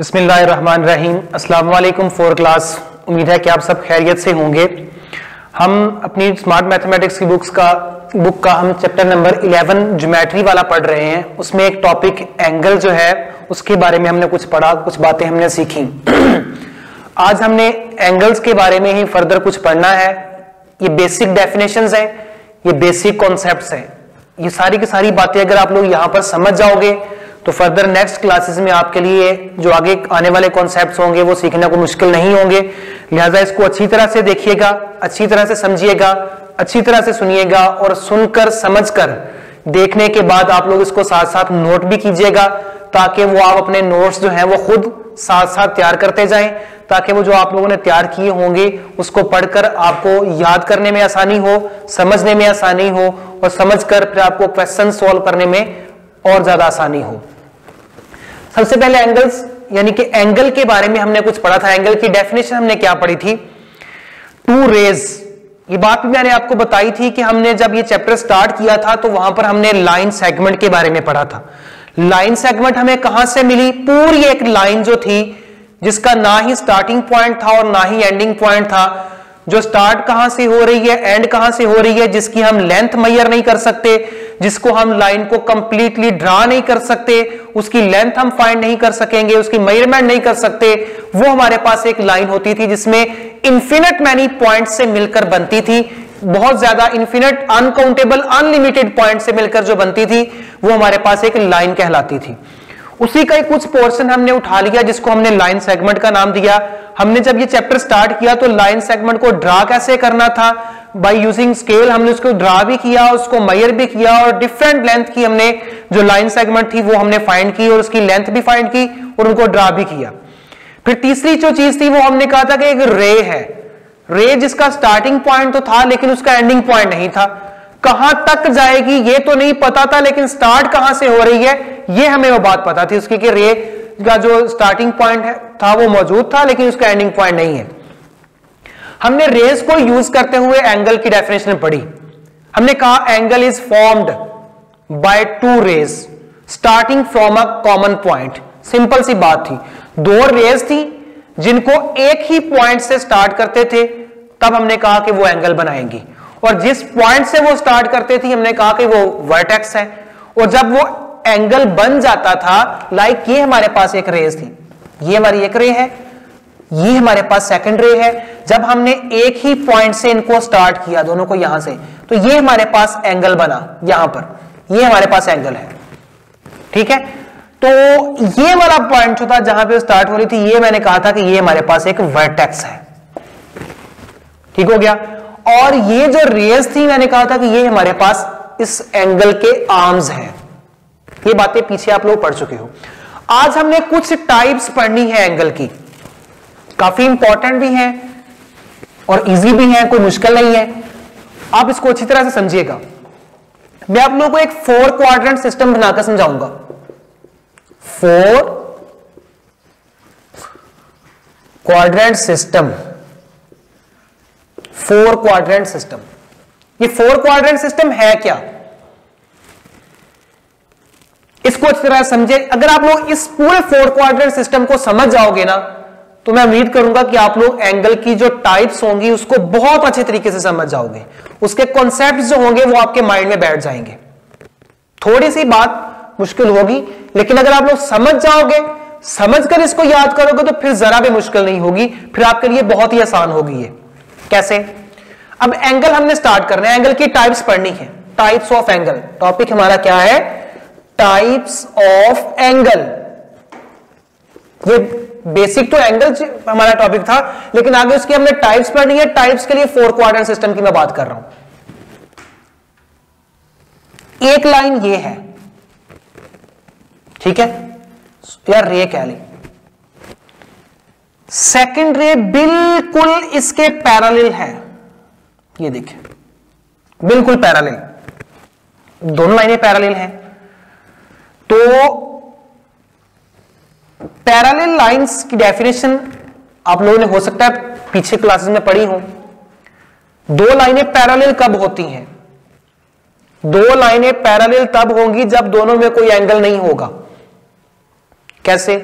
बिस्मिल्लाहिर्रहमानिर्रहीम। अस्सलाम वालेकुम फोर क्लास। उम्मीद है कि आप सब खैरियत से होंगे। हम अपनी स्मार्ट मैथमेटिक्स की बुक का हम चैप्टर नंबर 11 ज्योमेट्री वाला पढ़ रहे हैं। उसमें एक टॉपिक एंगल जो है उसके बारे में हमने कुछ पढ़ा, कुछ बातें हमने सीखी। आज हमने एंगल्स के बारे में ही फर्दर कुछ पढ़ना है। ये बेसिक डेफिनेशंस है, ये बेसिक कॉन्सेप्ट्स है। ये सारी की सारी बातें अगर आप लोग यहां पर समझ जाओगे तो फर्दर नेक्स्ट क्लासेस में आपके लिए जो आगे आने वाले कॉन्सेप्ट्स होंगे वो सीखने को मुश्किल नहीं होंगे। लिहाजा इसको अच्छी तरह से देखिएगा, अच्छी तरह से समझिएगा, अच्छी तरह से सुनिएगा और सुनकर समझकर देखने के बाद आप लोग इसको साथ साथ नोट भी कीजिएगा, ताकि वो आप अपने नोट्स जो हैं वो खुद साथ साथ तैयार करते जाएं, ताकि वो जो आप लोगों ने तैयार किए होंगे उसको पढ़कर आपको याद करने में आसानी हो, समझने में आसानी हो और समझकर फिर आपको क्वेश्चन सॉल्व करने में और ज्यादा आसानी हो। सबसे पहले एंगल्स यानी कि एंगल के बारे में हमने कुछ पढ़ा था। एंगल की डेफिनेशन हमने क्या पढ़ी थी? Two rays. ये बात भी मैंने आपको बताई थी कि हमने जब ये चैप्टर स्टार्ट किया था तो वहां पर हमने लाइन सेगमेंट के बारे में पढ़ा था। लाइन सेगमेंट हमें कहां से मिली? पूरी एक लाइन जो थी जिसका ना ही स्टार्टिंग पॉइंट था और ना ही एंडिंग पॉइंट था, जो स्टार्ट कहां से हो रही है, एंड कहां से हो रही है, जिसकी हम लेंथ मेजर नहीं कर सकते, जिसको हम लाइन को कंप्लीटली ड्रा नहीं कर सकते, उसकी लेंथ हम फाइंड नहीं कर सकेंगे, उसकी मेजरमेंट नहीं कर सकते। वो हमारे पास एक लाइन होती थी जिसमें इन्फिनिट मैनी पॉइंट से मिलकर बनती थी। बहुत ज्यादा इन्फिनिट, अनकाउंटेबल, अनलिमिटेड पॉइंट से मिलकर जो बनती थी वो हमारे पास एक लाइन कहलाती थी। उसी का कुछ पोर्शन हमने उठा लिया जिसको हमने लाइन सेगमेंट का नाम दिया। हमने जब ये चैप्टर स्टार्ट किया तो लाइन सेगमेंट को ड्रा कैसे करना था, बाय यूजिंग स्केल हमने उसको ड्रा भी किया, उसको मेजर भी किया और डिफरेंट लेंथ की हमने जो लाइन सेगमेंट थी वो हमने फाइंड की और उसकी लेंथ भी फाइंड की और उनको ड्रा भी किया। फिर तीसरी जो चीज थी वो हमने कहा था कि एक रे है। रे जिसका स्टार्टिंग पॉइंट तो था लेकिन उसका एंडिंग पॉइंट नहीं था। कहां तक जाएगी ये तो नहीं पता था, लेकिन स्टार्ट कहां से हो रही है ये हमें वो बात पता थी उसकी, कि रे का जो स्टार्टिंग पॉइंट था वो मौजूद था लेकिन उसका एंडिंग पॉइंट नहीं है। हमने रेज को यूज करते हुए एंगल की डेफिनेशन पढ़ी। हमने कहा angle is formed by two rays starting from a common point. Simple सी बात थी, दो रेज थी जिनको एक ही पॉइंट से स्टार्ट करते थे, तब हमने कहा कि वो एंगल बनाएंगी। और जिस पॉइंट से वो स्टार्ट करते थी हमने कहा कि वो वर्टेक्स है। और जब वो एंगल बन जाता था, लाइक ये हमारे पास एक रेज थी, ये हमारी एक रे है, ये हमारे पास सेकंड रे है। जब हमने एक ही पॉइंट से इनको स्टार्ट किया दोनों को यहां से, तो ये हमारे पास एंगल बना। यहां पर ये हमारे पास एंगल है, ठीक है। तो ये वाला पॉइंट जो था जहां पे स्टार्ट हो रही थी, ये मैंने कहा था कि ये हमारे पास एक वर्टेक्स है, ठीक हो गया। और ये जो रेज थी मैंने कहा था कि ये हमारे पास इस एंगल के आर्म्स हैं। ये बातें पीछे आप लोग पढ़ चुके हो। आज हमने कुछ टाइप्स पढ़नी है एंगल की, काफी इंपॉर्टेंट भी हैं और इजी भी हैं, कोई मुश्किल नहीं है। आप इसको अच्छी तरह से समझिएगा। मैं आप लोगों को एक 4 क्वाड्रेंट सिस्टम बनाकर समझाऊंगा। 4 क्वाड्रेंट सिस्टम, 4 क्वाड्रेंट सिस्टम। ये 4 क्वाड्रेंट सिस्टम है क्या, इसको अच्छी तरह समझे। अगर आप लोग इस पूरे 4 क्वाड्रेंट सिस्टम को समझ जाओगे ना, तो मैं उम्मीद करूंगा कि आप लोग एंगल की जो टाइप्स होंगी उसको बहुत अच्छे तरीके से समझ जाओगे। उसके कॉन्सेप्ट्स जो होंगे वो आपके माइंड में बैठ जाएंगे। थोड़ी सी बात मुश्किल होगी, लेकिन अगर आप लोग समझ जाओगे, समझकर इसको याद करोगे तो फिर जरा भी मुश्किल नहीं होगी, फिर आपके लिए बहुत ही आसान होगी ये। कैसे? अब एंगल हमने स्टार्ट करना है, एंगल की टाइप्स पढ़नी है। टाइप्स ऑफ एंगल, टॉपिक हमारा क्या है? Types of angle. ये बेसिक तो एंगल हमारा टॉपिक था, लेकिन आगे उसकी हमने टाइप्स पढ़नी है। टाइप्स के लिए 4 क्वाड्रेंट सिस्टम की मैं बात कर रहा हूं। एक लाइन ये है, ठीक है, या रे कह ली। सेकंड रे बिल्कुल इसके पैरेलल है, ये देखिए बिल्कुल पैरेलल, दोनों लाइनें पैरेलल हैं। तो पैरेलल लाइंस की डेफिनेशन आप लोगों ने हो सकता है पीछे क्लासेस में पढ़ी हो। दो लाइनें पैरेलल कब होती हैं? दो लाइनें पैरेलल तब होंगी जब दोनों में कोई एंगल नहीं होगा। कैसे?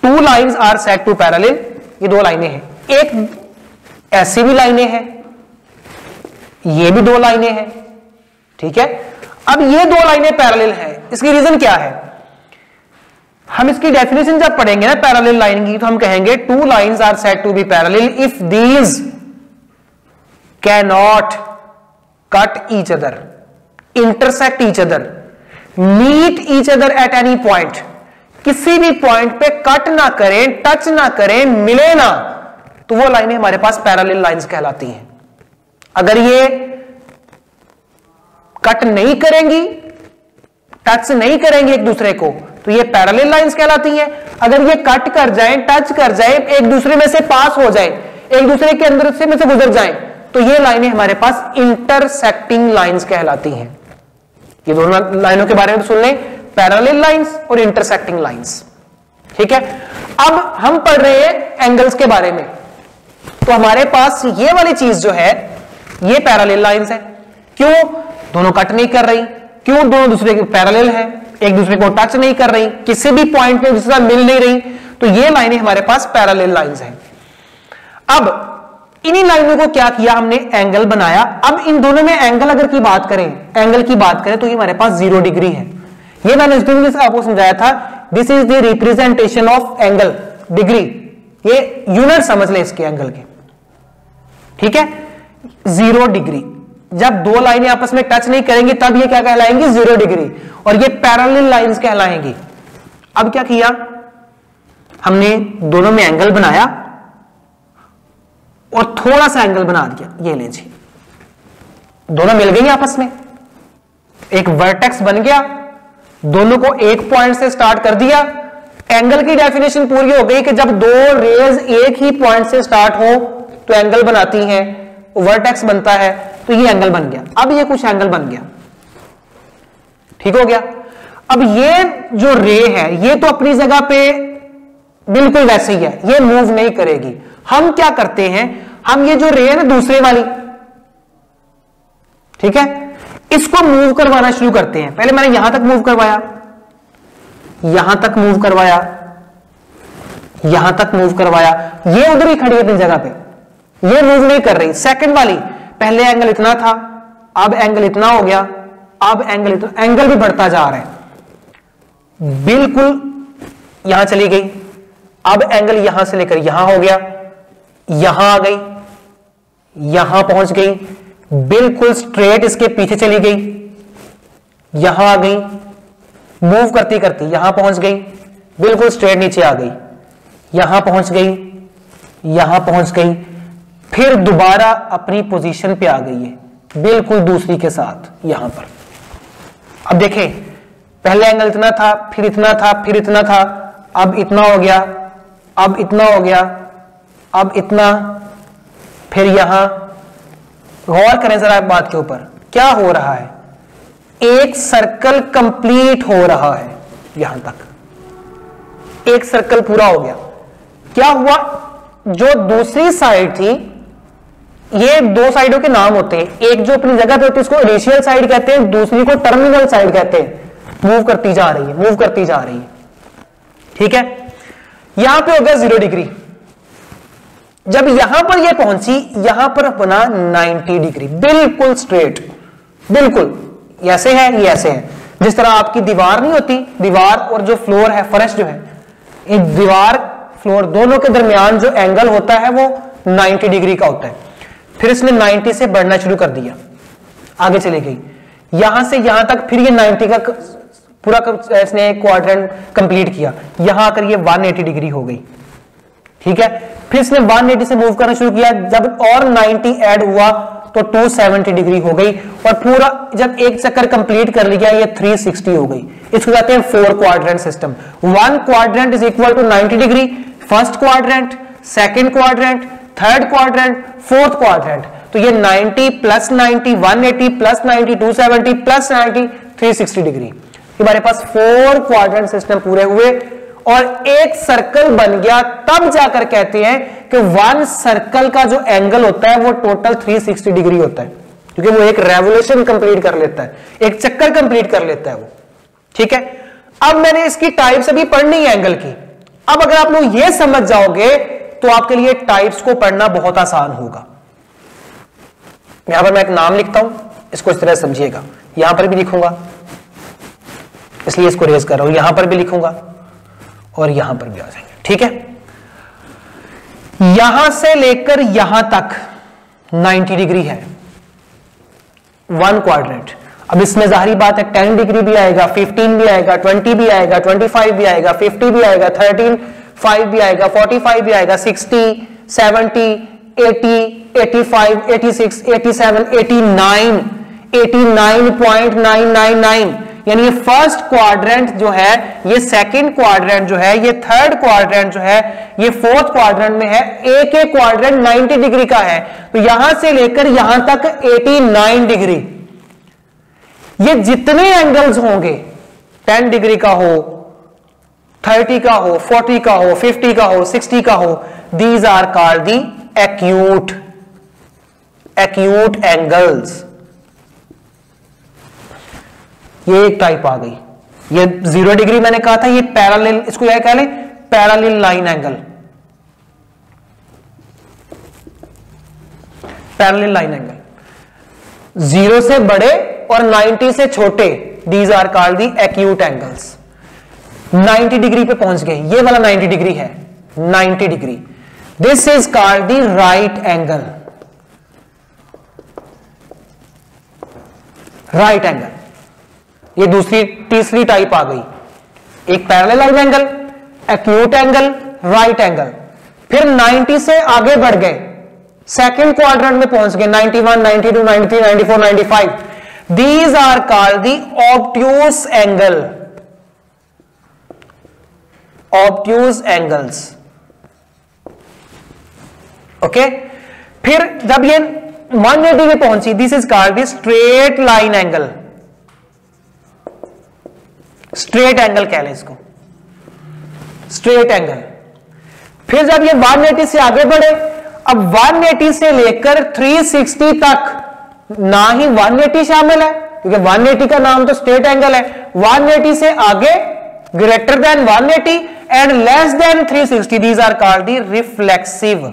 Two lines are said to parallel, ये दो लाइनें हैं, एक ऐसी भी लाइनें हैं, ये भी दो लाइनें हैं, ठीक है। अब ये दो लाइनें पैरेलल हैं, इसकी रीजन क्या है? हम इसकी डेफिनेशन जब पढ़ेंगे ना पैरेलल लाइन की, तो हम कहेंगे two lines are said to be parallel if these cannot cut each other, intersect each other, meet each other at any point, किसी भी पॉइंट पे कट ना करें, टच ना करें, मिले ना, तो वो लाइनें हमारे पास पैरेलल लाइंस कहलाती हैं। अगर ये कट नहीं करेंगी, टच नहीं करेंगे एक दूसरे को, तो ये पैरेलल लाइंस कहलाती हैं। अगर ये कट कर जाएं, टच कर जाएं, एक दूसरे में से पास हो जाएं, एक दूसरे के अंदर से में से गुजर जाएं, तो ये लाइनें हमारे पास इंटरसेक्टिंग लाइंस कहलाती हैं। ये दोनों लाइनों के बारे में सुन लें, पैरेलल लाइंस और इंटरसेक्टिंग लाइंस, ठीक है। अब हम पढ़ रहे हैं एंगल्स के बारे में, तो हमारे पास ये वाली चीज जो है ये पैरेलल लाइंस है। क्यों? दोनों कट नहीं कर रही, क्यों? दोनों दूसरे के पैरेलल है, एक दूसरे को टच नहीं कर रही, किसी भी पॉइंट पे दूसरा मिल नहीं रही, तो ये लाइनें हमारे पास पैरेलल लाइंस हैं। अब इन्हीं लाइनों को क्या किया हमने? एंगल बनाया। अब इन दोनों में एंगल अगर की बात करें, एंगल की बात करें, तो ये हमारे पास 0 डिग्री है। ये मैंने इस दिन आपको समझाया था, this is the representation of angle, degree, ये यूनिट समझ लें इसके एंगल के, ठीक है। 0 डिग्री, जब दो लाइनें आपस में टच नहीं करेंगी तब ये क्या कहलाएंगी? 0 डिग्री, और ये पैरेलल लाइंस कहलाएंगी। अब क्या किया हमने? दोनों में एंगल बनाया और थोड़ा सा एंगल बना दिया, ये लीजिए, दोनों मिल गई आपस में, एक वर्टेक्स बन गया, दोनों को एक पॉइंट से स्टार्ट कर दिया। एंगल की डेफिनेशन पूरी हो गई कि जब दो रेज एक ही पॉइंट से स्टार्ट हो तो एंगल बनाती हैं, वर्टेक्स बनता है, तो ये एंगल बन गया। अब ये कुछ एंगल बन गया, ठीक हो गया। अब ये जो रे है ये तो अपनी जगह पे बिल्कुल वैसे ही है, ये मूव नहीं करेगी। हम क्या करते हैं? हम ये जो रे है ना दूसरे वाली, ठीक है, इसको मूव करवाना शुरू करते हैं। पहले मैंने यहां तक मूव करवाया, यहां तक मूव करवाया, यहां तक मूव करवाया, ये उधर ही खड़ी है अपनी जगह पे, ये मूव नहीं कर रही। सेकंड वाली, पहले एंगल इतना था, अब एंगल इतना हो गया, अब एंगल इतना, एंगल भी बढ़ता जा रहा है, बिल्कुल यहां चली गई। अब एंगल यहां से लेकर यहां हो गया, यहां आ गई, यहां पहुंच गई, बिल्कुल स्ट्रेट इसके पीछे चली गई, यहां आ गई, मूव करती करती यहां पहुंच गई, बिल्कुल स्ट्रेट नीचे आ गई, यहां पहुंच गई, यहां पहुंच गई, फिर दोबारा अपनी पोजीशन पे आ गई है बिल्कुल दूसरी के साथ यहां पर। अब देखें, पहले एंगल इतना था, फिर इतना था, फिर इतना था, अब इतना हो गया, अब इतना हो गया, अब इतना, फिर यहां। गौर करें जरा बात के ऊपर, क्या हो रहा है? एक सर्कल कंप्लीट हो रहा है, यहां तक एक सर्कल पूरा हो गया। क्या हुआ? जो दूसरी साइड थी, ये दो साइडों के नाम होते हैं, एक जो अपनी जगह पे होती है उसको इनिशियल साइड कहते हैं, दूसरी को टर्मिनल साइड कहते हैं। मूव करती जा रही है, मूव करती जा रही है, ठीक है। यहां पे हो गया 0 डिग्री। जब यहां पर ये पहुंची, यहां पर बना 90 डिग्री, बिल्कुल स्ट्रेट, बिल्कुल ऐसे है, ये ऐसे है। जिस तरह आपकी दीवार नहीं होती, दीवार और जो फ्लोर है, फर्श जो है, दीवार फ्लोर दोनों के दरमियान जो एंगल होता है वो 90 डिग्री का होता है। फिर इसने 90 से बढ़ना शुरू कर दिया, आगे चली गई, यहां से यहां तक, फिर ये 90 का पूरा इसने क्वाड्रेंट कंप्लीट किया, यहां आकर ये 180 डिग्री हो गई, ठीक है। फिर इसने 180 से मूव करना शुरू किया, जब और 90 ऐड हुआ तो 270 डिग्री हो गई, और पूरा जब एक चक्कर कंप्लीट कर लिया ये 360 हो गई। इसको कहते हैं 4 quadrant system. 1 quadrant is equal to 90 degree, first quadrant, second quadrant, third quadrant, fourth quadrant. तो ये 90 प्लस 90, 180 प्लस 90, 270 प्लस 90, 360 डिग्री। हमारे पास 4 क्वाड्रेंट सिस्टम पूरे हुए और एक सर्कल बन गया। तब जाकर कहते हैं कि 1 सर्कल का जो एंगल होता है वो टोटल 360 डिग्री होता है, क्योंकि वो एक रेवोल्यूशन कंप्लीट कर लेता है, एक चक्कर कंप्लीट कर लेता है वो, ठीक है। अब मैंने इसकी टाइप्स अभी पढ़नी है एंगल की। अब अगर आप लोग ये समझ जाओगे तो आपके लिए टाइप्स को पढ़ना बहुत आसान होगा। यहां पर मैं एक नाम लिखता हूं, इसको इस तरह समझिएगा, यहां पर भी लिखूंगा, इसलिए इसको रेज कर रहा हूं, यहां पर भी लिखूंगा और यहां पर भी आ जाएंगे। ठीक है, यहां से लेकर यहां तक 90 डिग्री है, वन क्वाड्रेंट। अब इसमें जाहिर बात है 10 डिग्री भी आएगा, 15 भी आएगा, 20 भी आएगा, 25 भी आएगा, 50 भी आएगा, 35 भी आएगा, 45 भी आएगा, 60, 70, 80, 85, 86, 87, 89, 89.999, यानी ये फर्स्ट क्वाड्रेंट जो है, ये सेकंड क्वाड्रेंट जो है, ये थर्ड क्वाड्रेंट जो है, ये फोर्थ क्वाड्रेंट में है। एक एक क्वाड्रेंट 90 डिग्री का है, तो यहां से लेकर यहां तक 89 डिग्री। ये जितने एंगल्स होंगे, 10 डिग्री का हो, 30 का हो, 40 का हो, 50 का हो, 60 का हो, these are called the acute angles. ये एक टाइप आ गई। ये 0 डिग्री मैंने कहा था, ये पैरेलल, इसको क्या कह लें, parallel line angle, parallel line angle. 0 से बड़े और 90 से छोटे, these are called the acute angles. 90 degree पे पहुंच गए, ये वाला 90 डिग्री है, 90 degree, this is called the right angle, right angle. ये दूसरी तीसरी टाइप आ गई, एक parallel line angle, acute angle, right angle. फिर 90 से आगे बढ़ गए, सेकंड क्वाड्रेंट में पहुंच गए, 91, 92, 93, 94, 95, these are called the obtuse angle, obtuse angles. Okay, फिर जब ये 180 में पहुंची, this is called the straight line angle, straight angle कह लें इसको, स्ट्रेट एंगल। फिर जब ये 180 से आगे बढ़े, अब 180 से लेकर 360 तक ना ही 180 शामिल है, क्योंकि 180 का नाम तो स्ट्रेट एंगल है। 180 से आगे, greater than 180 and less than 360, these are called the reflexive,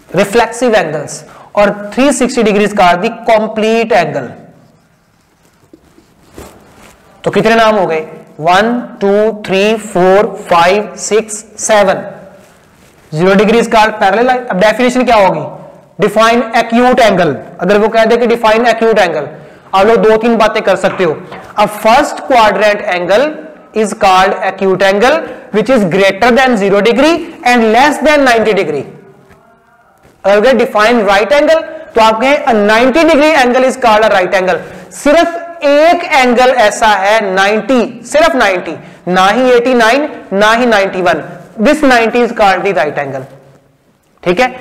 reflexive angles. और 360 degrees called the complete angle. तो कितने नाम हो गए, 1, 2, 3, 4, 5, 6, 7। 0 डिग्रीज कॉल्ड पैरेलल लाइन। अब डेफिनेशन क्या होगी, डिफाइन एक्यूट एंगल। अगर वो कह दे कि डिफाइन एक्यूट एंगल, आप लोग 2-3 बातें कर सकते हो। अब first quadrant angle is called acute angle which is greater then 0 degree and less then 90 degree. अगर डिफाइन राइट एंगल तो आप कहें 90 degree angle is called a right angle. सिर्फ एक एंगल ऐसा है 90, सिर्फ 90, ना ही 89, ना ही 91, this 90 is called the right angle. ठीक है,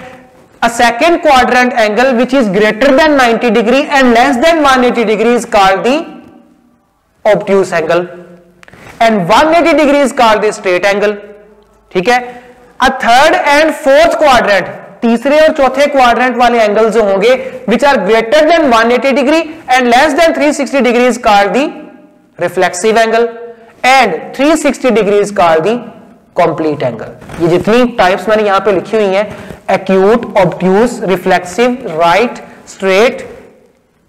a second quadrant angle which is greater than 90 degree and less than 180 degree is called the obtuse angle and 180 degree is called the straight angle. ठीक है, a third and fourth quadrant, तीसरे और चौथे quadrant वाले angle जो होंगे which are greater than 180 degree and less than 360 degree is called the reflexive angle and 360 degree is called the complete angle. ये जितनी टाइप्स मैंने यहां पे लिखी हुई हैं, acute, obtuse, reflexive, right, straight,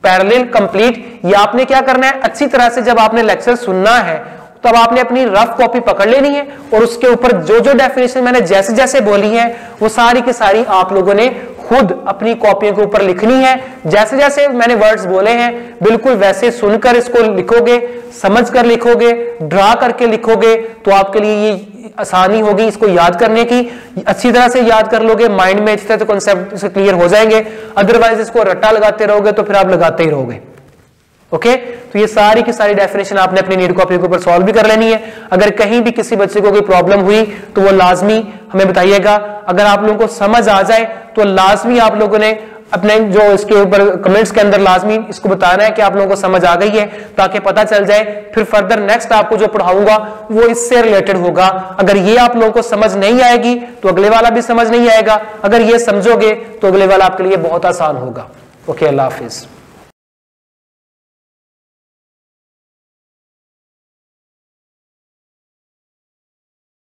parallel, complete, ये आपने क्या करना है, अच्छी तरह से जब आपने लेक्चर सुनना है तब आपने अपनी रफ कॉपी पकड़ लेनी है और उसके ऊपर जो जो डेफिनेशन मैंने जैसे जैसे बोली है वो सारी की सारी आप लोगों ने खुद अपनी कॉपियों के ऊपर लिखनी है। जैसे जैसे मैंने वर्ड्स बोले हैं बिल्कुल वैसे सुनकर इसको लिखोगे, समझकर लिखोगे, ड्रा करके लिखोगे तो आपके लिए ये आसानी होगी इसको याद करने की। अच्छी तरह से याद कर लोगे, माइंड में अच्छी तरह से कॉन्सेप्ट क्लियर हो जाएंगे। अदरवाइज इसको रट्टा लगाते रहोगे तो फिर आप लगाते ही रहोगे। ओके, तो ये सारी की सारी डेफिनेशन आपने अपनी नीड कॉपी के ऊपर सॉल्व भी कर लेनी है। अगर कहीं भी किसी बच्चे को कोई प्रॉब्लम हुई तो वो लाजमी हमें बताइएगा। अगर आप लोगों को समझ आ जाए तो लाजमी आप लोगों ने अपने जो इसके ऊपर कमेंट्स के अंदर लाजमी इसको बताना है कि आप लोगों को समझ आ गई है, ताकि पता चल जाए फिर फर्दर नेक्स्ट आपको जो पढ़ाऊंगा वो इससे रिलेटेड होगा। अगर ये आप लोगों को समझ नहीं आएगी तो अगले वाला भी समझ नहीं आएगा, अगर ये समझोगे तो अगले वाला आपके लिए बहुत आसान होगा। ओके, अल्लाह हाफिज।